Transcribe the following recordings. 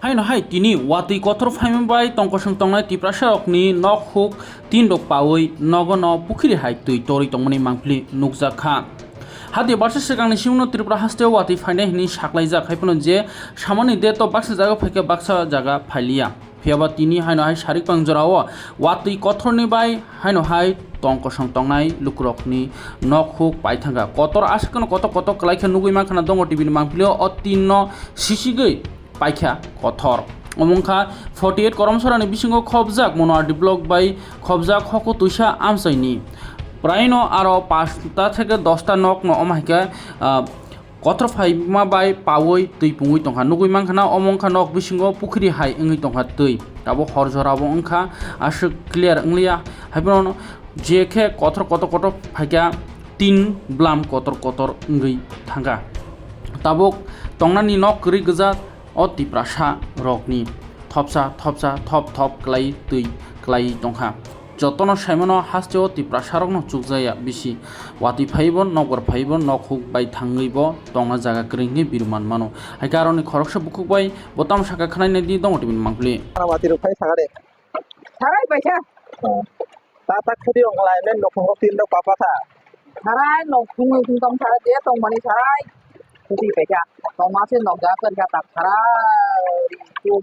haino hai tini wati kotor phaimung bai tongkosung tongnai tiprasarokni nok huk tin rok pawi nogono pukhiri hai tui tori tongmani mangpli nukjakha hadi barsa sekangni simno tripura haste wati phainai hini saklaijak haipono je samani de to baksa jaga phaike baksa jaga phailia phiaba tini haino hai sarik pangjorao wati kothorni bai haino hai tongkosung tongnai lukrokni nok huk paithanga kotor askano koto klaikha nugui mankhana dongo tv ni mangplio o tinno sisigei পাইখা কথর অমংখা 48 করমসরানি বিসিঙ্গ খবজাক মনোআরডি block বাই খবজাক হক তুইসা আমসাইনি প্রায়নো আরো 5টা থেকে 10টা নক ন অমাইকা কথর ফাইমা বাই পাওই তুই পুঙ্গুই তংখা নুগুই মাংখানা অমংখা নক বিসিঙ্গ পুখরি হাই ইঙ্গি তংখা তুই তাবো হরজরাবো অংখা আস ক্লিয়ার ইংলিয়া হাইবন যেখে কথর কত ফাইকা 3 ব্লাম কতর ইঙ্গি থাঙ্গা তাবক তংনানি নক করি গজা অতি প্রাসা রকনি থপসা থপ ক্লাই তুই ক্লাই টংখা যতন সাইমন হাসতে অতি প্রাসা রকন চুকজায়া বেশি ওয়াতি ফাইবন নগর ফাইবন নক হুক বাই থাঙ্গইব টংনা জায়গা ক্রিংনি বিরমান মানো হাই কারণে খরকসা বুকুক বাই বোতাম শাখা খানাই দি দং টিবিন মাংপ্লি ওয়াতি রুফাই সাগারে সারাই পয়সা তা খুদি অংলাইনে নখং তিন দ পাপাথা সারাই নখং তম সারা দিয়ে তম মানি সারাই খুদি পয়সা tong masih nongga kerja tak cara itu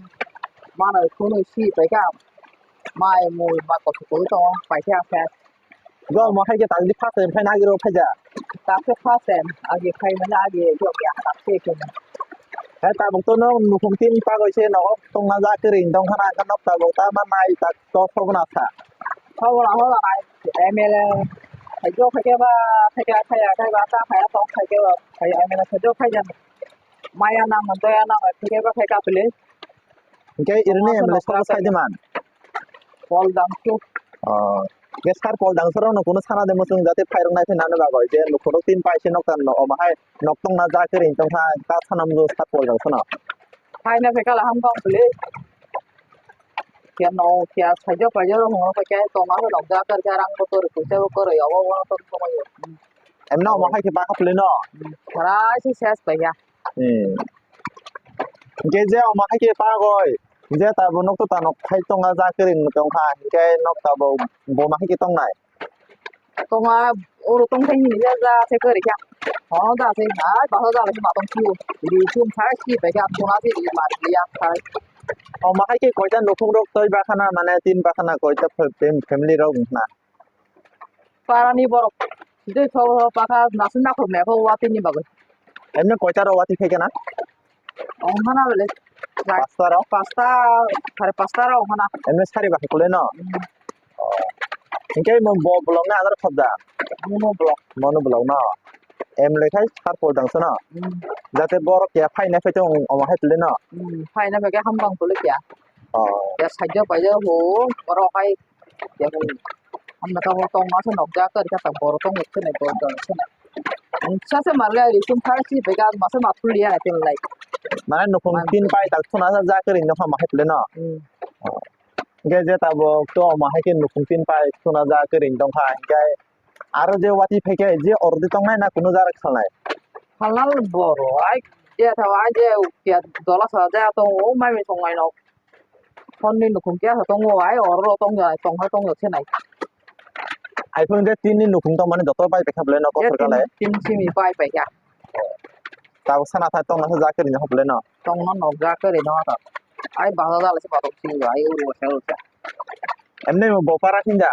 mana kuno si mereka mai mui ma ko ko tong pai sia sa ก็มาให้จะตักดิพาเซนไผนากิโรพะจ้ะ tak se pa sen agi khai mana agi jo ya tak se kun แต่ตาบงต้นนนุคงตินปาก็เชนอตรงนาซากริงตรงขนาดกันนอกตาบงตามันนายตักก็พบนาซะ hola ai emele khai jo khai ba khai ba ta khai tong khai ba khai emele khai jo khai jan maya nang mantoya nang khai ba khai ka pele แกอิรเนมเลสคาไซดิมัน pol dang tu เกสคาร์พอลดังสรนคนสานาเดมซุงจัตไฟรงนายเป็นนันบากอยเจนลุครตินไปเชนอกกันออกมาให้นกตรงนาจากริงตรงทางตาสนามดูสตาร์พอลดังสนะ khai na khai ka la ham kong pele kia no kia khai jo khai jo ho khai ka tong ma ho dong ja kar jarang ko to ku se ko ro yo wo to ko ma yo เอ็มนอกมาให้ที่ปาคับเลยเนาะ sarai si ses pa ya แกเจ้ามาให้ที่ปาก่อยแกตาบนกตัวตานกให้ตรงนาจากริงตรงทางแกนกตาบบ่มาให้ที่ตรงไหน tong ma uru tong khai ni ja ja se ko ri kya ho da se ai ba ho da se ma tong chu ri chum khai si pa ya tong na si ri ma ri ya khai ออกมาให้ที่ก่อยจะนกคงรกตัวบาขนามันตินบาขนาก่อยจะเป็นแฟมิลี่เราหนา para ni bor de so pa kha na sun na khom ne pho wa tin ni ba go เอ็มเนี่ยก่อยจะเราวัดที่เพกันนะ ong hana bele pasta เรา pasta ra ong hana เอ็มเนี่ยสารีบักกุเลยเนาะแกมันบ่บล็อกนะอันนั้นขบจ้ะ mono block มอนบล็อกเนาะเอ็มเลยใช้สตาร์พอลดังซะเนาะจะแต่บอร์กแกไพ่ในไฟจงออกมาให้เลยเนาะ khai na ka ham bang pole kya อ๋อ ya khai jo pa jo ho ro khai ya ko ham na ka ho tong ma se nok ja kar ka tang bor tong se ne bor dong se ne sa se mar la ri chum khai si pe ga ma se ma pul ya tin lai มันนกคงกินไปตักทุนอาซาจากริงนะพอมาให้เลยเนาะแกจะตาบอกตัวมาให้กินนกคงกินไปทุนอาจากริงตรงทางแกอารเจวัติเพกเจออร์ดิตรงไหนนะคุณจารักษาไหน halal boro ai je tha ai je kya dola sa ja tong o mai mi song ai no kon ni nu khum kya sa tong o ai or ro tong ja tong ha tong se nai ไอเพิ่งได้ตีนี่หนูคงต้องมันดตัวไปไปขับเลยเนาะก็ je ถือกันเลย tin si mi pai pa ya ตาสนาทายต้องอาซากริงนะขับเลยเนาะ tong no nok ja ka ri no ta ai ba da la se ba tong si ai u ro sa ro sa เอ็มเนี่ยมันบอกปาราคินจ้ะ